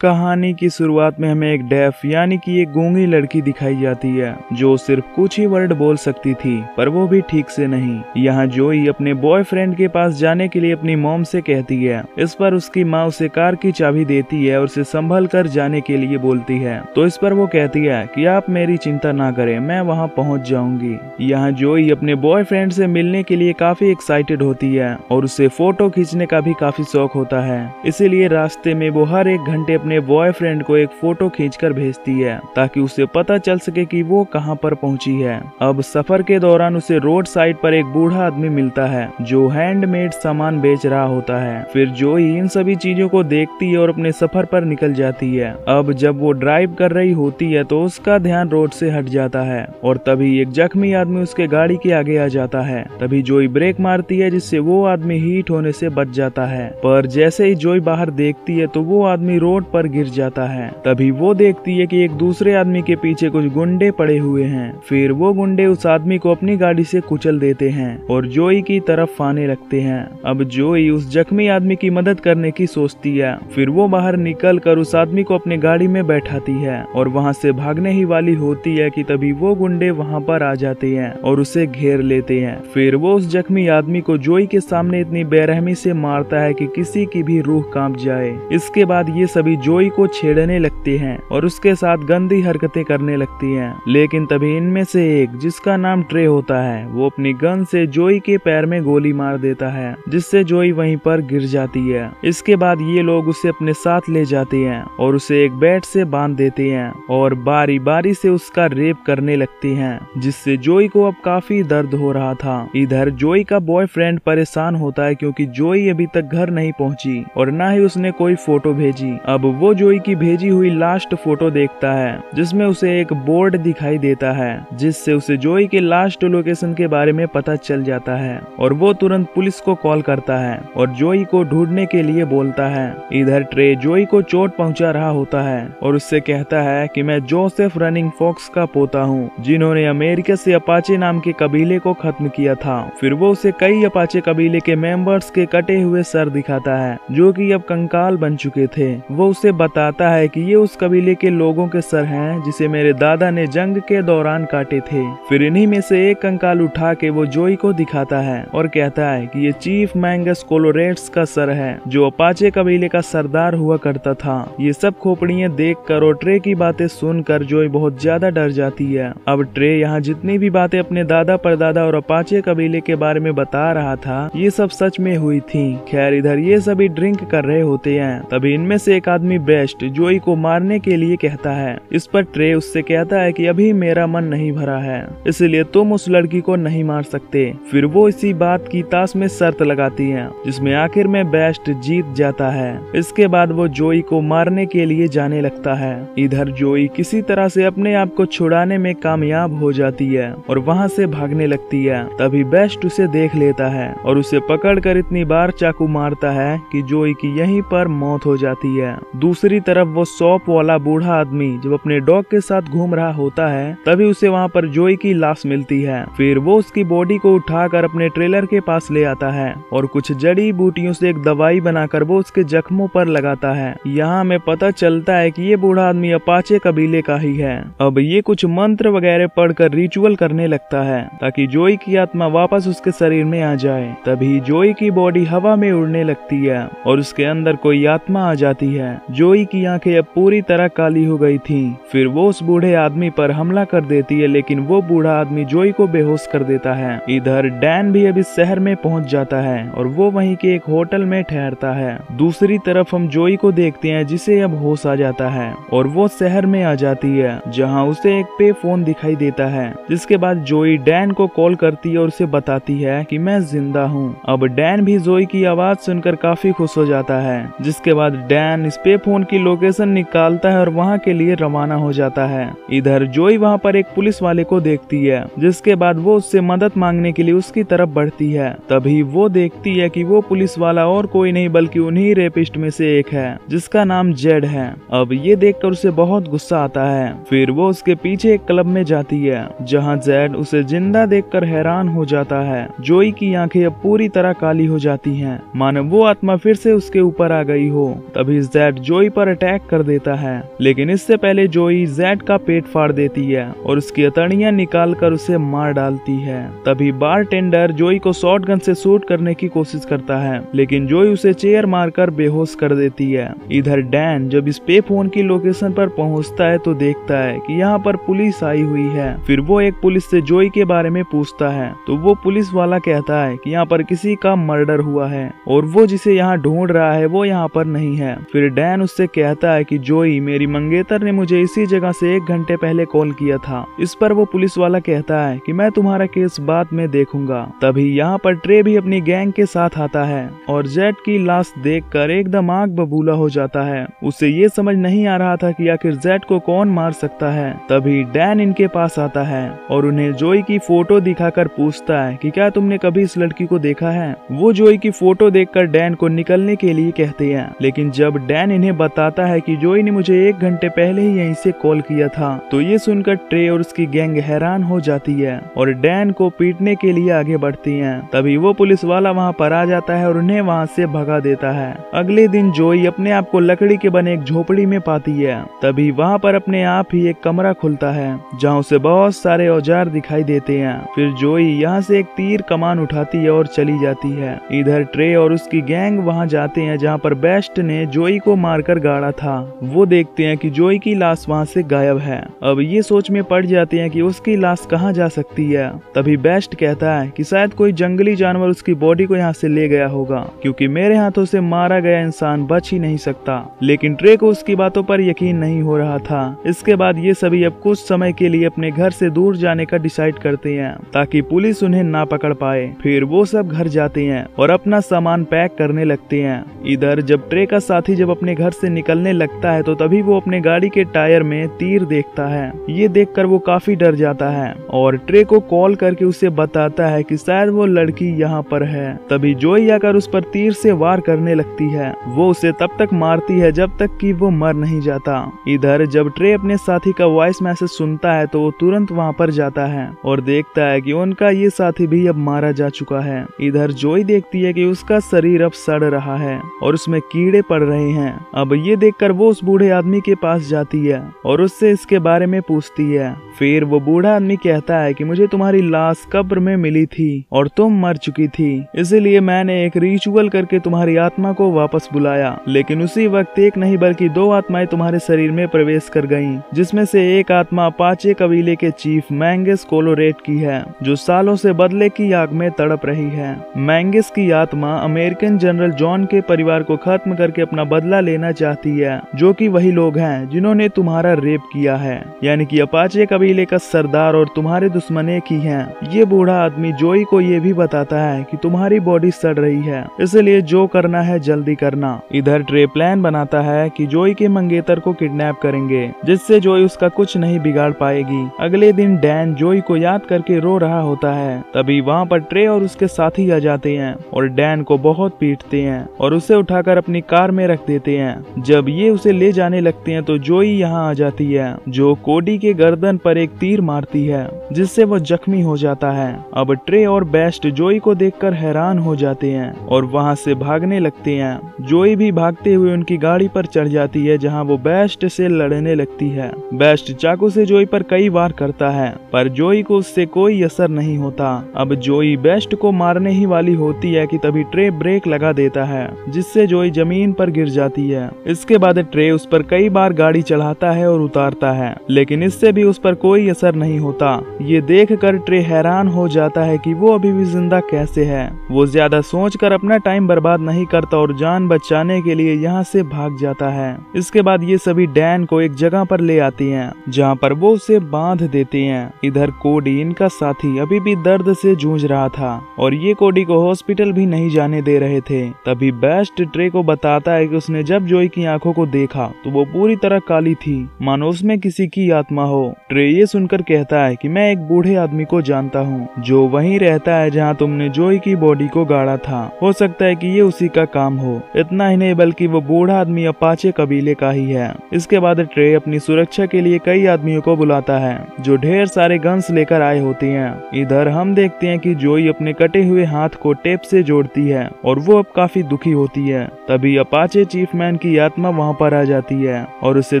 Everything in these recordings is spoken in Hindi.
कहानी की शुरुआत में हमें एक डेफ यानी कि एक गूंगी लड़की दिखाई जाती है जो सिर्फ कुछ ही वर्ड बोल सकती थी, पर वो भी ठीक से नहीं। यहाँ जोई अपने बॉयफ्रेंड के पास जाने के लिए अपनी मॉम से कहती है। इस पर उसकी माँ उसे कार की चाबी देती है और उसे संभल कर जाने के लिए बोलती है। तो इस पर वो कहती है कि आप मेरी चिंता ना करें, मैं वहाँ पहुँच जाऊंगी। यहाँ जोई अपने बॉयफ्रेंड से मिलने के लिए काफी एक्साइटेड होती है और उसे फोटो खींचने का भी काफी शौक होता है। इसीलिए रास्ते में वो हर एक घंटे अपने बॉयफ्रेंड को एक फोटो खींचकर भेजती है ताकि उसे पता चल सके कि वो कहां पर पहुंची है। अब सफर के दौरान उसे रोड साइड पर एक बूढ़ा आदमी मिलता है जो हैंडमेड सामान बेच रहा होता है। फिर जोई इन सभी चीजों को देखती है और अपने सफर पर निकल जाती है। अब जब वो ड्राइव कर रही होती है तो उसका ध्यान रोड से हट जाता है और तभी एक जख्मी आदमी उसके गाड़ी के आगे आ जाता है। तभी जोई ब्रेक मारती है जिससे वो आदमी हीट होने से बच जाता है, पर जैसे ही जोई बाहर देखती है तो वो आदमी रोड पर गिर जाता है। तभी वो देखती है कि एक दूसरे आदमी के पीछे कुछ गुंडे पड़े हुए हैं। फिर वो गुंडे उस आदमी को अपनी गाड़ी से कुचल देते हैं और जोई की तरफ आने लगते हैं। अब जोई उस जख्मी आदमी की मदद करने की सोचती है। फिर वो बाहर निकल कर उस आदमी को अपनी गाड़ी में बैठाती है और वहाँ से भागने ही वाली होती है कि तभी वो गुंडे वहाँ पर आ जाते हैं और उसे घेर लेते हैं। फिर वो उस जख्मी आदमी को जोई के सामने इतनी बेरहमी से मारता है कि किसी की भी रूह कांप जाए। इसके बाद ये सभी जोई को छेड़ने लगते हैं और उसके साथ गंदी हरकतें करने लगती हैं। लेकिन तभी इनमें से एक, जिसका नाम ट्रे होता है, वो अपनी गन से जोई के पैर में गोली मार देता है जिससे जोई वहीं पर गिर जाती है। इसके बाद ये लोग उसे अपने साथ ले जाते हैं और उसे एक बेड से बांध देते हैं और बारी बारी से उसका रेप करने लगते हैं जिससे जोई को अब काफी दर्द हो रहा था। इधर जोई का बॉयफ्रेंड परेशान होता है क्योंकि जोई अभी तक घर नहीं पहुंची और ना ही उसने कोई फोटो भेजी। अब वो जोई की भेजी हुई लास्ट फोटो देखता है जिसमें उसे एक बोर्ड दिखाई देता है जिससे उसे जोई के लास्ट लोकेशन के बारे में पता चल जाता है और वो तुरंत पुलिस को कॉल करता है और जोई को ढूंढने के लिए बोलता है। इधर ट्रे जोई को चोट पहुंचा रहा होता है और उससे कहता है कि मैं जोसेफ रनिंग फॉक्स का पोता हूँ जिन्होंने अमेरिका से अपाचे नाम के कबीले को खत्म किया था। फिर वो उसे कई अपाचे कबीले के मेंबर्स के कटे हुए सर दिखाता है जो कि अब कंकाल बन चुके थे। वो उसे बताता है कि ये उस कबीले के लोगों के सर हैं जिसे मेरे दादा ने जंग के दौरान काटे थे। फिर इन्हीं में से एक कंकाल उठा के वो जोई को दिखाता है और कहता है कि ये चीफ मैंगस कोलोरेट्स का सर है जो अपाचे कबीले का सरदार हुआ करता था। ये सब खोपड़ियां देखकर और ट्रे की बातें सुनकर जोई बहुत ज्यादा डर जाती है। अब ट्रे यहाँ जितनी भी बातें अपने दादा परदादा और अपाचे कबीले के बारे में बता रहा था ये सब सच में हुई थी। खैर इधर ये सभी ड्रिंक कर रहे होते हैं। तभी इनमें से एक आदमी बेस्ट जोई को मारने के लिए कहता है। इस पर ट्रे उससे कहता है कि अभी मेरा मन नहीं भरा है इसलिए तुम उस लड़की को नहीं मार सकते। फिर वो इसी बात की ताश में शर्त लगाती है जिसमें आखिर में बेस्ट जीत जाता है। इसके बाद वो जोई को मारने के लिए जाने लगता है। इधर जोई किसी तरह से अपने आप को छुड़ाने में कामयाब हो जाती है और वहाँ से भागने लगती है। तभी बेस्ट उसे देख लेता है और उसे पकड़कर इतनी बार चाकू मारता है कि जोई की यहीं पर मौत हो जाती है। दूसरी तरफ वो शॉप वाला बूढ़ा आदमी जब अपने डॉग के साथ घूम रहा होता है तभी उसे वहाँ पर जोई की लाश मिलती है। फिर वो उसकी बॉडी को उठाकर अपने ट्रेलर के पास ले आता है और कुछ जड़ी बूटियों से एक दवाई बनाकर वो उसके जख्मों पर लगाता है। यहाँ हमें पता चलता है कि ये बूढ़ा आदमी अपाचे कबीले का ही है। अब ये कुछ मंत्र वगैरह पढ़कर रिचुअल करने लगता है ताकि जोई की आत्मा वापस उसके शरीर में आ जाए। तभी जोई की बॉडी हवा में उड़ने लगती है और उसके अंदर कोई आत्मा आ जाती है। जोई की आंखें अब पूरी तरह काली हो गई थी। फिर वो उस बूढ़े आदमी पर हमला कर देती है लेकिन वो बूढ़ा आदमी जोई को बेहोश कर देता है। इधर डैन भी अब इस शहर में पहुंच जाता है और वो वहीं के एक होटल में ठहरता है। दूसरी तरफ हम जोई को देखते हैं जिसे अब होश आ जाता है और वो शहर में आ जाती है जहाँ उसे एक पे फोन दिखाई देता है। जिसके बाद जोई डैन को कॉल करती है और उसे बताती है कि मैं जिंदा हूँ। अब डैन भी जोई की आवाज सुनकर काफी खुश हो जाता है। जिसके बाद डैन इस पे फोन की लोकेशन निकालता है और वहाँ के लिए रवाना हो जाता है। इधर जोई वहाँ पर एक पुलिस वाले को देखती है जिसके बाद वो उससे मदद मांगने के लिए उसकी तरफ बढ़ती है। तभी वो देखती है कि वो पुलिस वाला और कोई नहीं बल्कि उन्हीं रेपिस्ट में से एक है जिसका नाम जेड है। अब ये देखकर उसे बहुत गुस्सा आता है। फिर वो उसके पीछे एक क्लब में जाती है जहाँ जेड उसे जिंदा देखकर हैरान हो जाता है। जोई की आंखें अब पूरी तरह काली हो जाती हैं, मानो वो आत्मा फिर से उसके ऊपर आ गई हो। तभी जेड जोई पर अटैक कर देता है, लेकिन इससे पहले जोई जेड का पेट फाड़ देती है और उसकी हथेलियां निकालकर उसे मार डालती है। तभी बारटेंडर जोई को शॉटगन से शूट करने की कोशिश करता है, लेकिन जोई उसे चेयर मारकर बेहोश कर देती है। इधर डैन जब इस पे फोन की लोकेशन पर पहुंचता है तो देखता है कि यहाँ पर पुलिस आई हुई है। फिर वो एक पुलिस से जोई के बारे में पूछता है तो वो पुलिस वाला कहता है कि यहाँ पर किसी का मर्डर हुआ है और वो जिसे यहाँ ढूंढ रहा है वो यहाँ पर नहीं है। फिर डैन उससे कहता है कि जोई, मेरी मंगेतर ने मुझे इसी जगह से 1 घंटे पहले कॉल किया था। इस पर वो पुलिस वाला कहता है कि मैं तुम्हारा केस बाद में देखूंगा। तभी यहाँ पर ट्रे भी अपनी गैंग के साथ आता है और जेड की लाश देखकर एकदम आग बबूला हो जाता है। उसे ये समझ नहीं आ रहा था कि आखिर जेड को कौन मार सकता है। तभी डैन इनके पास आता है और उन्हें जोई की फोटो दिखाकर पूछता है कि क्या तुमने कभी इस लड़की को देखा है। वो जोई की फोटो देखकर डैन को निकलने के लिए कहते हैं, लेकिन जब डैन इन्हें बताता है कि जोई ने मुझे 1 घंटे पहले ही यहीं से कॉल किया था तो ये सुनकर ट्रे और उसकी गैंग हैरान हो जाती है और डैन को पीटने के लिए आगे बढ़ती हैं। तभी वो पुलिस वाला वहाँ पर आ जाता है और उन्हें वहाँ से भगा देता है। अगले दिन जोई अपने आप को लकड़ी के बने एक झोपड़ी में पाती है। तभी वहाँ पर अपने आप ही एक कमरा खुलता है जहाँ उसे बहुत सारे औजार दिखाई देते हैं। फिर जोई यहाँ से एक तीर कमान उठाती है और चली जाती है। इधर ट्रे और उसकी गैंग वहाँ जाते हैं जहाँ पर बेस्ट ने जोई को मारकर गाड़ा था। वो देखते हैं कि जोई की लाश वहाँ से गायब है। अब ये सोच में पड़ जाते हैं कि उसकी लाश कहाँ जा सकती है। तभी बेस्ट कहता है कि शायद कोई जंगली जानवर उसकी बॉडी को यहाँ से ले गया होगा, क्योंकि मेरे हाथों से मारा गया इंसान बच ही नहीं सकता। लेकिन ट्रे को उसकी बातों पर यकीन नहीं हो रहा था। इसके बाद ये सभी अब कुछ समय के लिए अपने घर से दूर जाने का डिसाइड करते हैं ताकि पुलिस उन्हें ना पकड़ पाए। फिर वो सब घर जाते हैं और अपना सामान पैक करने लगते हैं। इधर जब ट्रे का साथी जब अपने घर से निकलने लगता है तो तभी वो अपने गाड़ी के टायर में तीर देखता है। ये देखकर वो काफी डर जाता है और ट्रे को कॉल करके उसे बताता है कि शायद वो लड़की यहाँ पर है। तभी जोई आकर उस पर तीर से वार करने लगती है। वो उसे तब तक मारती है जब तक कि वो मर नहीं जाता। इधर जब ट्रे अपने साथी का वॉइस मैसेज सुनता है तो वो तुरंत वहाँ पर जाता है और देखता है कि उनका ये साथी भी अब मारा जा चुका है। इधर जोई देखती है कि उसका शरीर अब सड़ रहा है और उसमें कीड़े पड़ रहे हैं। अब ये देखकर वो उस बूढ़े आदमी के पास जाती है और उससे इसके बारे में पूछती है। फिर वो बूढ़ा आदमी कहता है कि मुझे तुम्हारी लाश कब्र में मिली थी और तुम मर चुकी थी, इसलिए मैंने एक रिचुअल करके तुम्हारी आत्मा को वापस बुलाया। लेकिन उसी वक्त एक नहीं बल्कि 2 आत्माएं तुम्हारे शरीर में प्रवेश कर गईं, जिसमें से एक आत्मा अपाचे कबीले के चीफ मैंगस कोलोरेट की है, जो सालों से बदले की आग में तड़प रही है। मैंगस की आत्मा अमेरिकन जनरल जॉन के परिवार को खत्म करके अपना बदला लेना चाहती है, जो कि वही लोग हैं जिन्होंने तुम्हारा रेप किया है। यानी कि अपाचे कबीले का सरदार और तुम्हारे दुश्मन एक ही हैं। ये बूढ़ा आदमी जोई को ये भी बताता है कि तुम्हारी बॉडी सड़ रही है, इसलिए जो करना है जल्दी करना। इधर ट्रे प्लान बनाता है कि जोई के मंगेतर को किडनैप करेंगे, जिससे जोई उसका कुछ नहीं बिगाड़ पाएगी। अगले दिन डैन जोई को याद करके रो रहा होता है। तभी वहाँ पर ट्रे और उसके साथी आ जाते हैं और डैन को बहुत पीटते हैं और उसे उठाकर अपनी कार में रख देते हैं। जब ये उसे ले जाने लगते हैं तो जोई यहाँ आ जाती है, जो कोडी के गर्दन पर एक तीर मारती है, जिससे वो जख्मी हो जाता है। अब ट्रे और बेस्ट जोई को देखकर हैरान हो जाते हैं और वहाँ से भागने लगते हैं। जोई भी भागते हुए उनकी गाड़ी पर चढ़ जाती है, जहाँ वो बेस्ट से लड़ने लगती है। बेस्ट चाकू से जोई पर कई वार करता है, पर जोई को उससे कोई असर नहीं होता। अब जोई बेस्ट को मारने ही वाली होती है कि तभी ट्रे ब्रेक लगा देता है, जिससे जोई जमीन पर गिर जाती है। इसके बाद ट्रे उस पर कई बार गाड़ी चढ़ाता है और उतारता है, लेकिन इससे भी उस पर कोई असर नहीं होता। ये देखकर ट्रे हैरान हो जाता है कि वो अभी भी जिंदा कैसे है। वो ज्यादा सोचकर अपना टाइम बर्बाद नहीं करता और जान बचाने के लिए यहाँ से भाग जाता है। इसके बाद ये सभी डैन को एक जगह पर ले आती हैं, जहाँ पर वो उसे बांध देते हैं। इधर कोडी, इनका साथी, अभी भी दर्द से जूझ रहा था और ये कोडी को हॉस्पिटल भी नहीं जाने दे रहे थे। तभी बेस्ट ट्रे को बताता है कि उसने जब जोई की आंखों को देखा तो वो पूरी तरह काली थी, मानो उसमें किसी की आत्मा हो। ट्रे ये सुनकर कहता है कि मैं एक बूढ़े आदमी को जानता हूँ, जो वहीं रहता है जहाँ तुमने जोई की बॉडी को गाड़ा था। हो सकता है कि ये उसी का काम हो। इतना ही नहीं बल्कि वो बूढ़ा आदमी अपाचे कबीले का ही है। इसके बाद ट्रे अपनी सुरक्षा के लिए कई आदमियों को बुलाता है, जो ढेर सारे गन्स लेकर आए होते हैं। इधर हम देखते हैं कि जोई अपने कटे हुए हाथ को टेप से जोड़ती है और वो अब काफी दुखी होती है। तभी अपाचे चीफ मैन की आत्मा वहाँ पर आ जाती है और उसे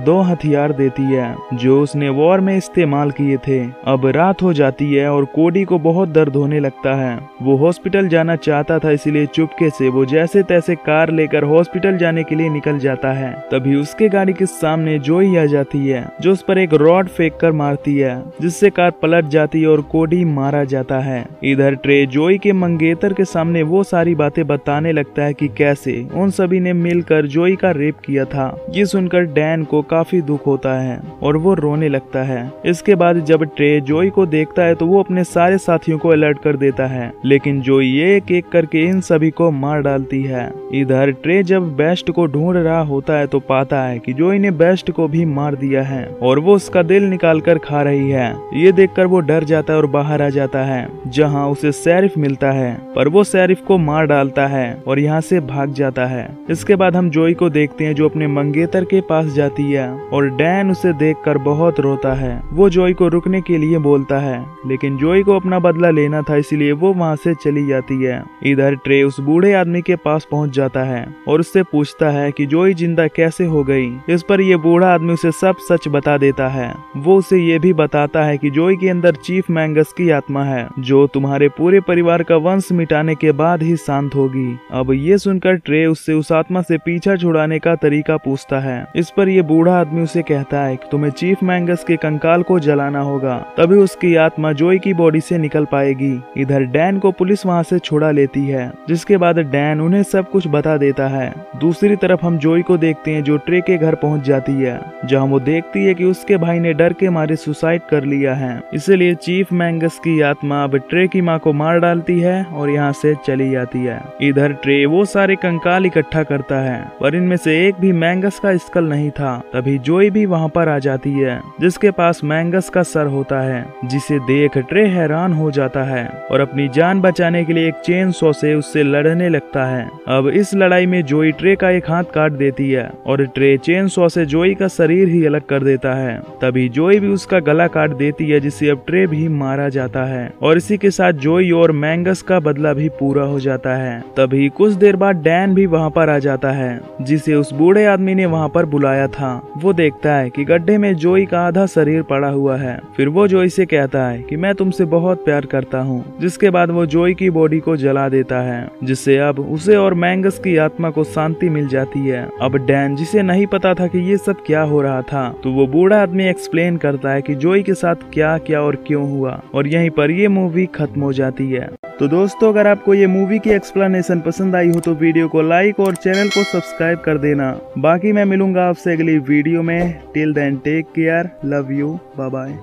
2 हथियार देती है जो उसने वॉर में इस्तेमाल किए थे। अब रात हो जाती है और कोडी को बहुत दर्द होने लगता है। वो हॉस्पिटल जाना चाहता था, इसलिए चुपके से वो जैसे तैसे कार लेकर हॉस्पिटल जाने के लिए निकल जाता है। तभी उसके गाड़ी के सामने जोई आ जाती है जो उस पर एक रॉड फेंक कर मारती है, जिससे कार पलट जाती है और कोडी मारा जाता है। इधर ट्रे जोई के मंगेतर के सामने वो सारी बातें बताने लगता है कि कैसे उन सभी ने मिलकर जोई का रेप किया था। ये सुनकर डैन को काफी दुख होता है और वो रोने लगता है। इसके बाद जब ट्रे जोई को देखता है तो वो अपने सारे साथियों को अलर्ट कर देता है, लेकिन जोई एक एक करके इन सभी को मार डालती है। इधर ट्रे जब बेस्ट को ढूंढ रहा होता है तो पाता है कि जोई ने बेस्ट को भी मार दिया है और वो उसका दिल निकाल कर खा रही है। ये देखकर वो डर जाता है और बाहर आ जाता है, जहाँ उसे शेरिफ मिलता है, पर वो शेरिफ को मार डालता है और यहाँ से भाग जाता है। इसके बाद हम जोई को देखते हैं जो अपने मंगेतर के पास जाती है और डैन उसे देखकर बहुत रोता है। वो जोई को रुकने के लिए बोलता है, लेकिन जोई को अपना बदला लेना था, इसलिए वो वहाँ से चली जाती है। इधर ट्रे उस बूढ़े आदमी के पास पहुँच जाता है और उससे पूछता है कि जोई जिंदा कैसे हो गई। इस पर ये बूढ़ा आदमी उसे सब सच बता देता है। वो उसे ये भी बताता है कि जोई के अंदर चीफ मैंगस की आत्मा है जो तुम्हारे पूरे परिवार का वंश मिटाने के बाद ही शांत होगी। अब ये सुनकर ट्रे उससे उस आत्मा से पीछा छुड़ाने का तरीका पूछता है। इस पर ये बूढ़ा आदमी उसे कहता है कि तुम्हें चीफ मैंगस के कंकाल को जलाना होगा, तभी उसकी आत्मा जोई की बॉडी से निकल पाएगी। इधर डैन को पुलिस वहाँ से छुड़ा लेती है, जिसके बाद डैन उन्हें सब कुछ बता देता है। दूसरी तरफ हम जोई को देखते हैं जो ट्रे के घर पहुँच जाती है, जहाँ वो देखती है कि उसके भाई ने डर के मारे सुसाइड कर लिया है। इसलिए चीफ मैंगस की आत्मा अब ट्रे की माँ को मार डालती है और यहाँ से चली जाती है। इधर ट्रे वो सारे कंकाल इकट्ठा करता है, पर इनमें से एक भी मैंगस का स्कल नहीं था। तभी जोई भी वहाँ पर आ जाती है, जिसके पास मैंगस का सर होता है, जिसे देख ट्रे हैरान हो जाता है और अपनी जान बचाने के लिए एक चेन सॉ से उससे लड़ने लगता है। अब इस लड़ाई में जोई ट्रे का एक हाथ काट देती है और ट्रे चेन सॉ से जोई का शरीर ही अलग कर देता है। तभी जोई भी उसका गला काट देती है, जिससे अब ट्रे भी मारा जाता है और इसी के साथ जोई और मैंगस का बदला भी पूरा हो जाता है। तभी कुछ देर बाद डैन भी वहाँ पर आ जाता है, जिसे उस बूढ़े आदमी ने वहाँ पर बुलाया था। वो देखता है कि गड्ढे में जोई का आधा शरीर पड़ा हुआ है। फिर वो जोई से कहता है कि मैं तुमसे बहुत प्यार करता हूँ, जिसके बाद वो जोई की बॉडी को जला देता है, जिससे अब उसे और मैंगस की आत्मा को शांति मिल जाती है। अब डैन, जिसे नहीं पता था कि ये सब क्या हो रहा था, तो वो बूढ़ा आदमी एक्सप्लेन करता है कि जोई के साथ क्या क्या और क्यों हुआ, और यहीं पर ये मूवी खत्म हो जाती है। तो दोस्तों, अगर आपको ये मूवी की एक्सप्लेनेशन पसंद आई हो तो वीडियो को लाइक और चैनल को सब्सक्राइब कर देना। बाकी मैं मिलूंगा आपसे अगली वीडियो में। Till then take care, love you, bye bye.